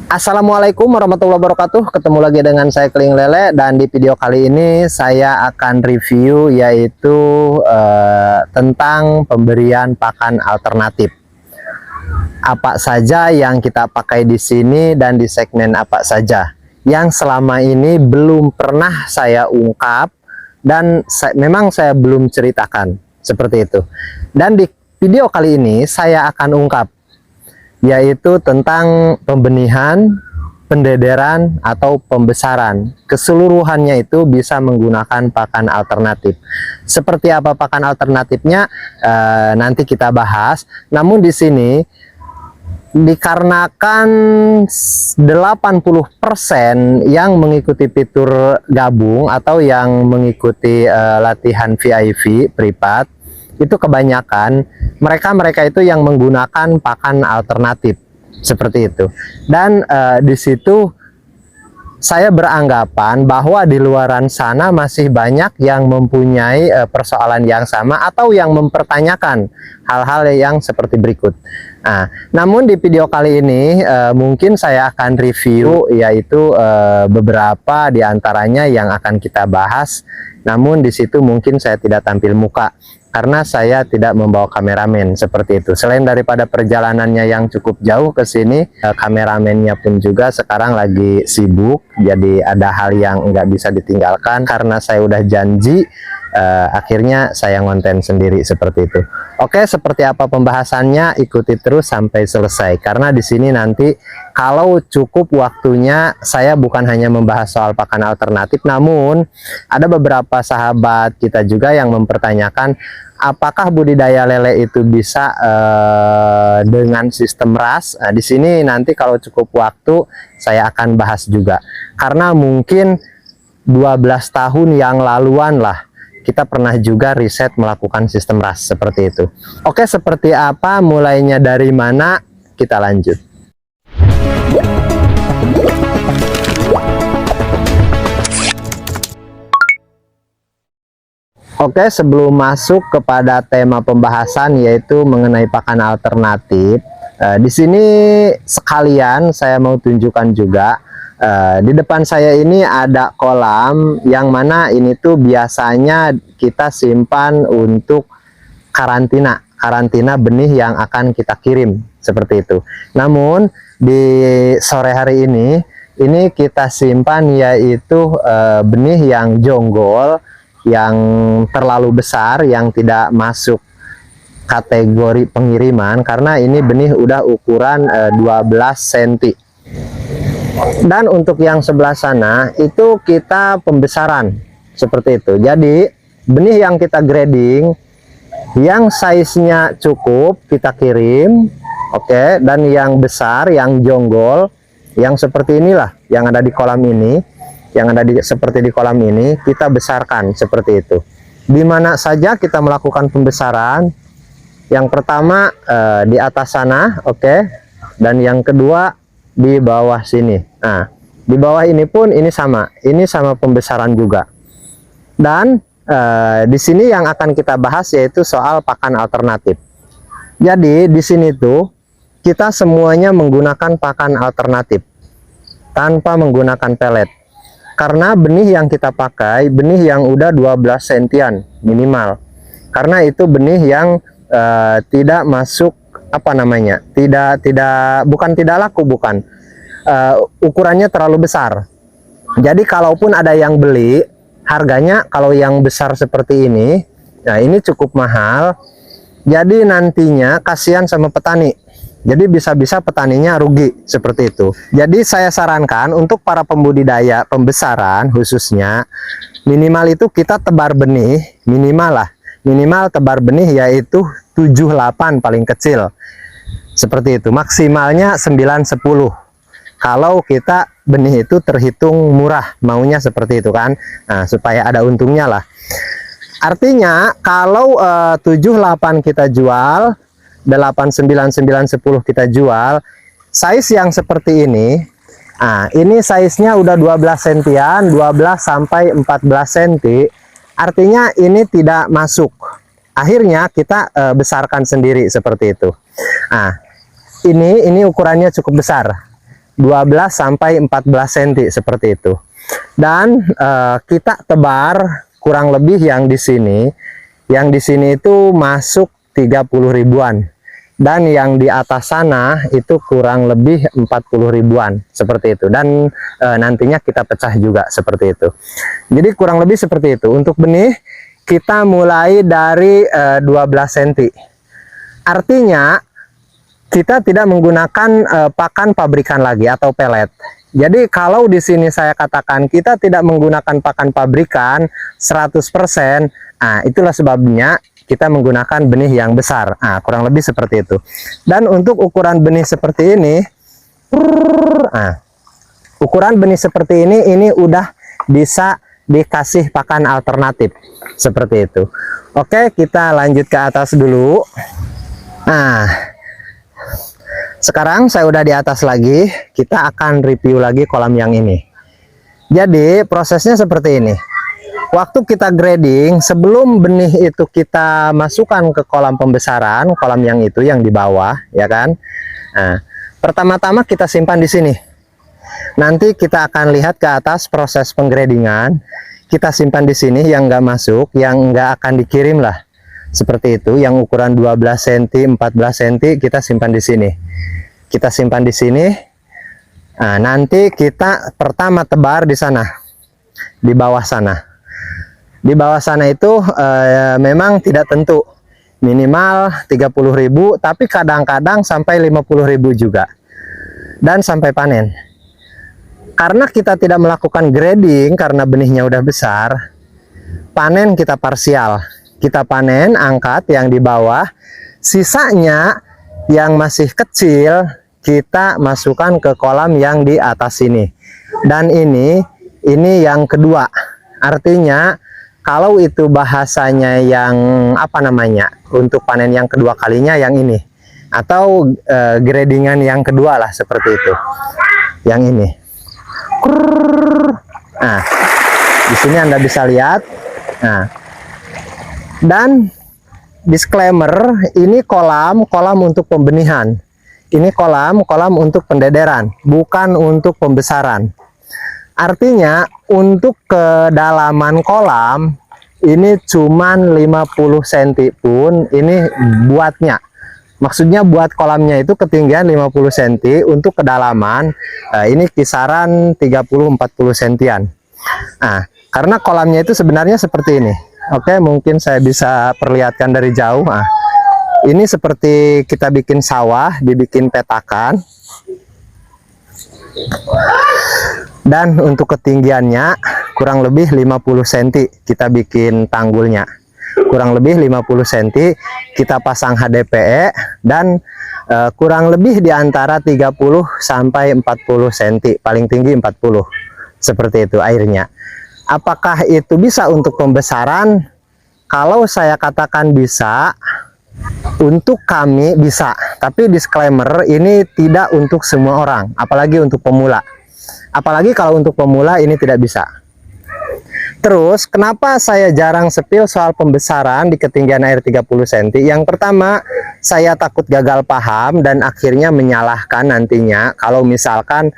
Assalamualaikum warahmatullahi wabarakatuh. Ketemu lagi dengan saya Keling Lele, dan di video kali ini saya akan review yaitu tentang pemberian pakan alternatif. Apa saja yang kita pakai di sini dan di segmen apa saja yang selama ini belum pernah saya ungkap dan memang saya belum ceritakan seperti itu. Dan di video kali ini saya akan ungkap yaitu tentang pembenihan, pendederan, atau pembesaran. Keseluruhannya itu bisa menggunakan pakan alternatif. Seperti apa pakan alternatifnya nanti kita bahas. Namun di sini dikarenakan 80% yang mengikuti fitur gabung atau yang mengikuti latihan VIP privat, itu kebanyakan mereka itu yang menggunakan pakan alternatif seperti itu. Dan di situ saya beranggapan bahwa di luaran sana masih banyak yang mempunyai persoalan yang sama atau yang mempertanyakan hal-hal yang seperti berikut. Nah, namun di video kali ini mungkin saya akan review yaitu beberapa di antaranya yang akan kita bahas. Namun di situ mungkin saya tidak tampil muka karena saya tidak membawa kameramen seperti itu. Selain daripada perjalanannya yang cukup jauh ke sini, kameramennya pun juga sekarang lagi sibuk. Jadi ada hal yang nggak bisa ditinggalkan karena saya udah janji. Akhirnya saya ngonten sendiri seperti itu. Oke, seperti apa pembahasannya, ikuti terus sampai selesai. Karena di sini nanti kalau cukup waktunya, saya bukan hanya membahas soal pakan alternatif, namun ada beberapa sahabat kita juga yang mempertanyakan apakah budidaya lele itu bisa dengan sistem RAS. Nah, di sini nanti kalau cukup waktu saya akan bahas juga. Karena mungkin 12 tahun yang laluan lah kita pernah juga riset melakukan sistem RAS seperti itu. Oke, seperti apa, mulainya dari mana, kita lanjut. Oke, sebelum masuk kepada tema pembahasan yaitu mengenai pakan alternatif, di sini sekalian saya mau tunjukkan juga. Di depan saya ini ada kolam yang mana ini tuh biasanya kita simpan untuk karantina benih yang akan kita kirim seperti itu. Namun di sore hari ini kita simpan yaitu benih yang jonggol, yang terlalu besar, yang tidak masuk kategori pengiriman karena ini benih udah ukuran 12 cm. Dan untuk yang sebelah sana itu kita pembesaran seperti itu. Jadi benih yang kita grading, yang size-nya cukup kita kirim, oke. Dan yang besar, yang jonggol, yang seperti inilah, yang ada di kolam ini, yang ada seperti di kolam ini, kita besarkan seperti itu. Di mana saja kita melakukan pembesaran? Yang pertama di atas sana, oke. Dan yang kedua di bawah sini. Nah, di bawah ini pun ini sama pembesaran juga. Dan di sini yang akan kita bahas yaitu soal pakan alternatif. Jadi di sini tuh kita semuanya menggunakan pakan alternatif tanpa menggunakan pelet. Karena benih yang kita pakai benih yang udah 12 sentian minimal. Karena itu benih yang tidak masuk bukan tidak laku, bukan, ukurannya terlalu besar. Jadi kalaupun ada yang beli, harganya kalau yang besar seperti ini, nah ini cukup mahal. Jadi nantinya kasihan sama petani. Jadi bisa-bisa petaninya rugi seperti itu. Jadi saya sarankan untuk para pembudidaya pembesaran khususnya, minimal itu kita tebar benih, minimal tebar benih yaitu 7-8 paling kecil. Seperti itu, maksimalnya 9-10. Kalau kita benih itu terhitung murah, maunya seperti itu kan. Nah, supaya ada untungnya lah. Artinya kalau 7-8 kita jual, 8-9-9-10 kita jual, size yang seperti ini. Nah, ini size-nya udah 12 sentian, 12 sampai 14 cm. Artinya ini tidak masuk. Akhirnya kita besarkan sendiri seperti itu. Nah, ini ukurannya cukup besar. 12 sampai 14 cm seperti itu. Dan kita tebar kurang lebih yang di sini. Yang di sini itu masuk 30 ribuan. Dan yang di atas sana itu kurang lebih 40 ribuan seperti itu. Dan nantinya kita pecah juga seperti itu. Jadi kurang lebih seperti itu. Untuk benih kita mulai dari 12 cm. Artinya kita tidak menggunakan pakan pabrikan lagi atau pelet. Jadi kalau di sini saya katakan kita tidak menggunakan pakan pabrikan 100%, nah itulah sebabnya kita menggunakan benih yang besar. Nah, kurang lebih seperti itu. Dan untuk ukuran benih seperti ini, nah, ukuran benih seperti ini udah bisa dikasih pakan alternatif seperti itu. Oke, kita lanjut ke atas dulu. Nah, sekarang saya udah di atas lagi. Kita akan review lagi kolam yang ini. Jadi prosesnya seperti ini. Waktu kita grading, sebelum benih itu kita masukkan ke kolam pembesaran, kolam yang itu yang di bawah, ya kan? Nah, pertama-tama kita simpan di sini. Nanti kita akan lihat ke atas proses penggradingan. Kita simpan di sini yang nggak masuk, yang nggak akan dikirim lah. Seperti itu, yang ukuran 12 cm, 14 cm kita simpan di sini. Kita simpan di sini. Nah, nanti kita pertama tebar di sana, di bawah sana. Di bawah sana itu memang tidak tentu, minimal 30.000, tapi kadang-kadang sampai 50.000 juga, dan sampai panen. Karena kita tidak melakukan grading karena benihnya udah besar, panen kita parsial. Kita panen, angkat yang di bawah, sisanya yang masih kecil kita masukkan ke kolam yang di atas ini. Dan ini yang kedua. Artinya kalau itu bahasanya yang apa namanya, untuk panen yang kedua kalinya yang ini, atau gradingan yang kedua lah seperti itu, yang ini. Nah, di sini Anda bisa lihat. Nah, dan disclaimer, ini kolam untuk pembenihan, ini kolam untuk pendederan, bukan untuk pembesaran. Artinya untuk kedalaman kolam ini cuman 50 cm pun ini buatnya. Maksudnya buat kolamnya itu ketinggian 50 cm, untuk kedalaman ini kisaran 30-40 cm. Nah, karena kolamnya itu sebenarnya seperti ini. Oke, mungkin saya bisa perlihatkan dari jauh. Nah, ini seperti kita bikin sawah, dibikin petakan. Dan untuk ketinggiannya kurang lebih 50 cm kita bikin tanggulnya. Kurang lebih 50 cm kita pasang HDPE, dan kurang lebih di antara 30 sampai 40 cm, paling tinggi 40. Seperti itu airnya. Apakah itu bisa untuk pembesaran? Kalau saya katakan bisa, untuk kami bisa, tapi disclaimer, ini tidak untuk semua orang, apalagi untuk pemula. Apalagi kalau untuk pemula ini tidak bisa. Terus kenapa saya jarang spill soal pembesaran di ketinggian air 30 cm? Yang pertama, saya takut gagal paham dan akhirnya menyalahkan nantinya kalau misalkan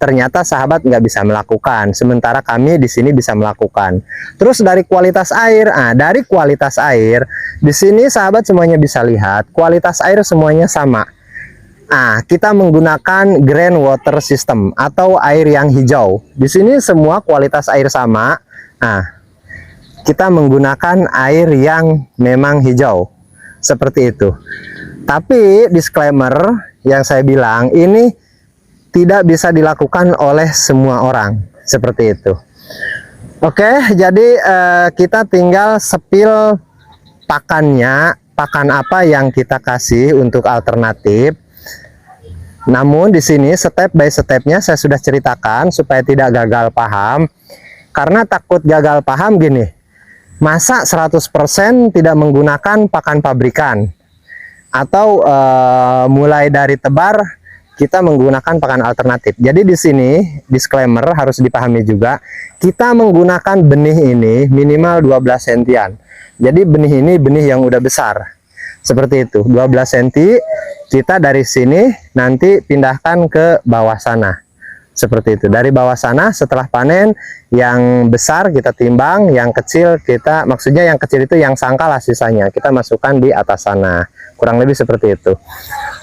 ternyata sahabat nggak bisa melakukan, sementara kami di sini bisa melakukan. Terus dari kualitas air, dari kualitas air di sini sahabat semuanya bisa lihat kualitas air semuanya sama. Kita menggunakan green water system atau air yang hijau. Di sini semua kualitas air sama. Kita menggunakan air yang memang hijau seperti itu. Tapi disclaimer yang saya bilang ini tidak bisa dilakukan oleh semua orang seperti itu. Oke, jadi kita tinggal spill pakannya, pakan apa yang kita kasih untuk alternatif. Namun di sini step by stepnya saya sudah ceritakan supaya tidak gagal paham. Karena takut gagal paham gini, masa 100% tidak menggunakan pakan pabrikan, atau mulai dari tebar kita menggunakan pakan alternatif. Jadi di sini disclaimer harus dipahami juga, kita menggunakan benih ini minimal 12 cm-an. Jadi benih ini benih yang udah besar. Seperti itu, 12 cm kita dari sini nanti pindahkan ke bawah sana. Seperti itu. Dari bawah sana setelah panen, yang besar kita timbang, yang kecil kita, maksudnya yang kecil itu yang sangkal lah sisanya, kita masukkan di atas sana. Kurang lebih seperti itu.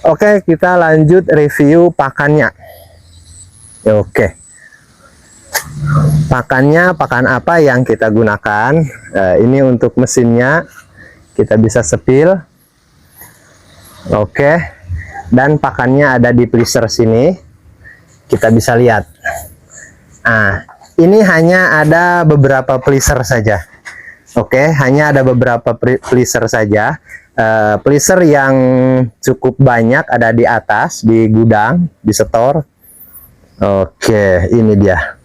Oke, kita lanjut review pakannya. Oke. Pakannya, pakan apa yang kita gunakan? Ini untuk mesinnya, kita bisa sepil. Oke. Dan pakannya ada di pleaser sini. Kita bisa lihat. Nah, ini hanya ada beberapa pleaser saja. Oke, hanya ada beberapa pleaser saja. Pleaser yang cukup banyak ada di atas, di gudang, di setor. Oke, ini dia.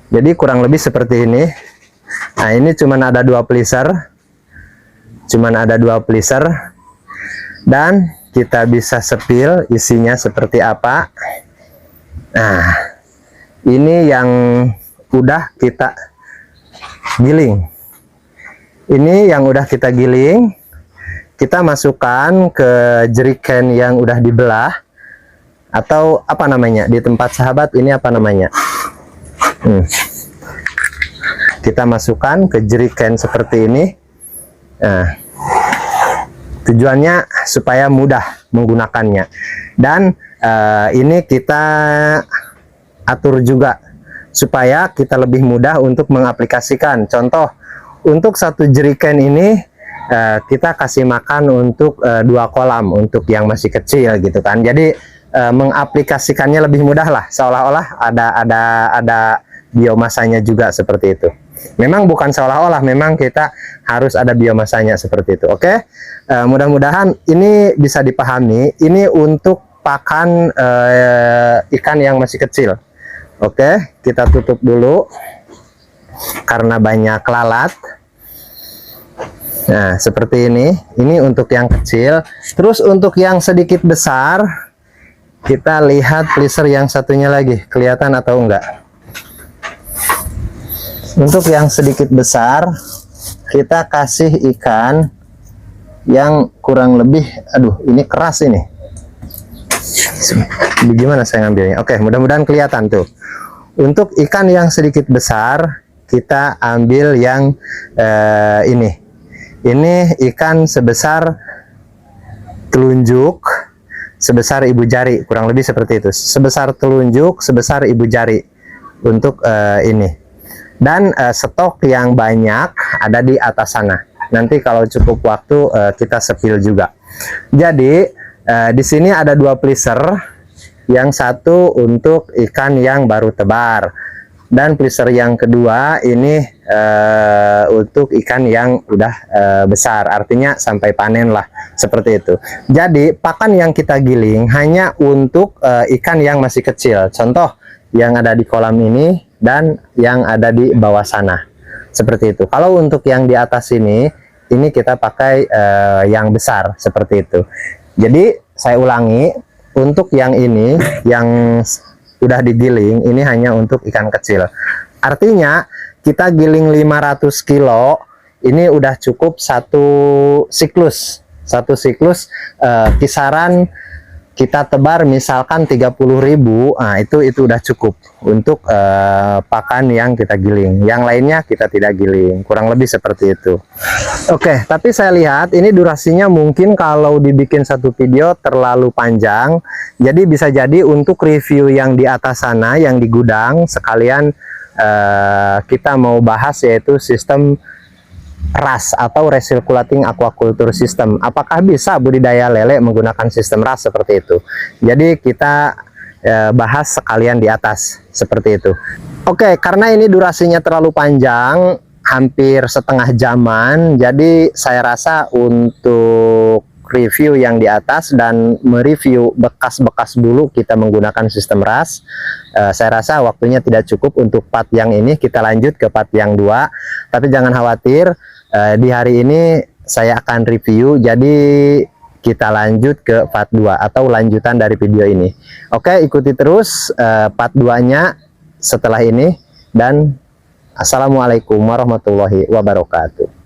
Jadi kurang lebih seperti ini. Nah, ini cuman ada 2 pleaser. Cuman ada 2 pleaser. Dan kita bisa sepil isinya seperti apa. Nah, ini yang udah kita giling. Ini yang udah kita giling, kita masukkan ke jerigen yang udah dibelah, atau apa namanya di tempat sahabat ini apa namanya? Kita masukkan ke jerigen seperti ini. Nah, tujuannya supaya mudah menggunakannya. Dan ini kita atur juga supaya kita lebih mudah untuk mengaplikasikan. Contoh, untuk 1 jerigen ini kita kasih makan untuk 2 kolam untuk yang masih kecil gitu kan. Jadi mengaplikasikannya lebih mudah lah, seolah-olah ada biomasanya juga seperti itu. Memang bukan seolah-olah, memang kita harus ada biomasanya seperti itu. Oke, mudah-mudahan ini bisa dipahami. Ini untuk pakan ikan yang masih kecil. Oke, kita tutup dulu karena banyak lalat. Nah, seperti ini. Ini untuk yang kecil. Terus untuk yang sedikit besar, kita lihat pleaser yang satunya lagi. Kelihatan atau enggak? Untuk yang sedikit besar, kita kasih ikan yang kurang lebih, aduh, ini keras ini. Gimana saya ngambilnya? Oke, mudah-mudahan kelihatan tuh. Untuk ikan yang sedikit besar, kita ambil yang ini. Ini ikan sebesar telunjuk, sebesar ibu jari, kurang lebih seperti itu. Sebesar telunjuk, sebesar ibu jari untuk ini. Dan stok yang banyak ada di atas sana. Nanti kalau cukup waktu kita sepil juga. Jadi di sini ada 2 pleaser, yang satu untuk ikan yang baru tebar, dan pleaser yang kedua ini untuk ikan yang udah besar, artinya sampai panen lah, seperti itu. Jadi pakan yang kita giling hanya untuk ikan yang masih kecil, contoh yang ada di kolam ini dan yang ada di bawah sana, seperti itu. Kalau untuk yang di atas ini kita pakai yang besar, seperti itu. Jadi saya ulangi, untuk yang ini yang udah digiling ini hanya untuk ikan kecil. Artinya kita giling 500 kilo ini udah cukup satu siklus. Satu siklus kisaran kita tebar misalkan 30.000, nah itu udah cukup untuk pakan yang kita giling. Yang lainnya kita tidak giling, kurang lebih seperti itu. Oke, tapi saya lihat ini durasinya mungkin kalau dibikin satu video terlalu panjang. Jadi bisa jadi untuk review yang di atas sana, yang di gudang, sekalian kita mau bahas yaitu sistem RAS atau Recirculating Aquaculture System. Apakah bisa budidaya lele menggunakan sistem RAS seperti itu? Jadi kita bahas sekalian di atas seperti itu. Oke, karena ini durasinya terlalu panjang, hampir setengah jaman, jadi saya rasa untuk review yang di atas dan mereview bekas-bekas dulu kita menggunakan sistem RAS, saya rasa waktunya tidak cukup untuk part yang ini. Kita lanjut ke part yang 2, tapi jangan khawatir, di hari ini saya akan review, jadi kita lanjut ke part 2 atau lanjutan dari video ini. Oke, ikuti terus part 2 nya setelah ini, dan assalamualaikum warahmatullahi wabarakatuh.